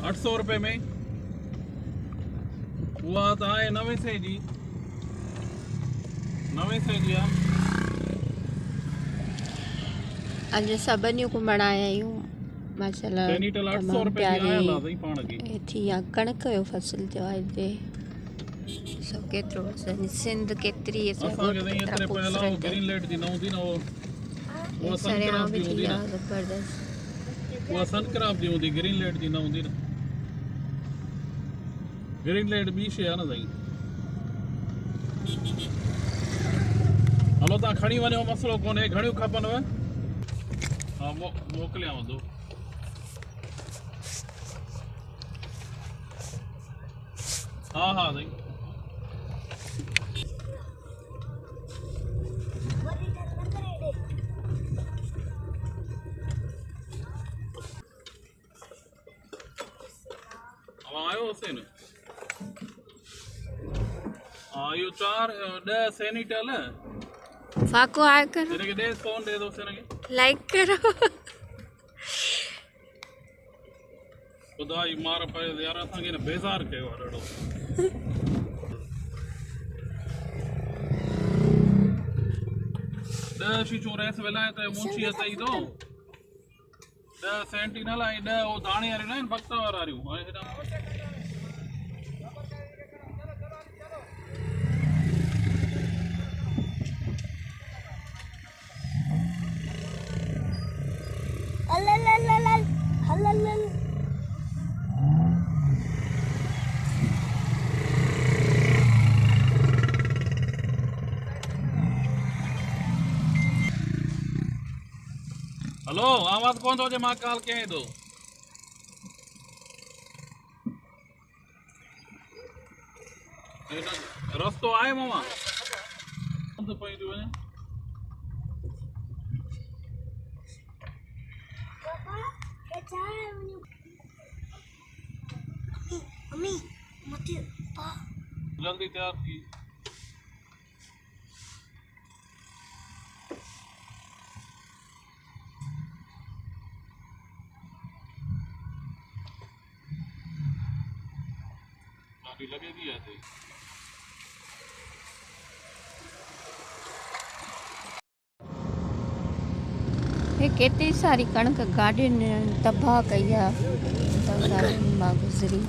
800 रुपए में उहा त आहे 900 जी 900 जी आहे। अज सभिनी घुमण आया आहियूं माशाल्लाह। कैनीटल 800 रुपए जी आयल आहे साईं पाण खे। थी या कणक जो फसल जो आहे हिते सो केतिरो सिंध केतिरी असांखे त एतिरे पहिला ग्रीन लाइट जी न हूंदी न उहा सनक्राफ्ट जी हूंदी न ज़बरदस्त। उहा सनक्राफ्ट जी हूंदी ग्रीन लाइट जी न हूंदी न। ग्रीन लाइट ॿी शइ आहे न साईं। हलो तव्हां खणी वञो मसलो कोन्हे। घणियूं खपनव? हा मोकिलियांव थो। हा हा साईं। आयो हुसैन? हाँ यो 4-10 सैनिटल फाको आया करो। इनके दे फोन दे दो से इनके लाइक करो। खुदा ही मार पे यार असांखे न बेज़ार कयो आहे ॾाढो। ॾह शीशूं रेस वेलाए त मुंशी अथई थो 10 सेंटिनल ऐं 10 वो दाणे वारियूं न आहिनि बक्सा वारियूं। हाणे हेॾा हेलो आवाज कौन तो जे मां कॉल कयई थो। रस्तो आहे मामा कौन तो पई थी वञे। मम्मी मत जल्दी तैयार थी। गाड़ी लगेगी ऐसे हे केतिरी सारी कणक गाॾियुनि तबाह कई आहे। मां गुज़री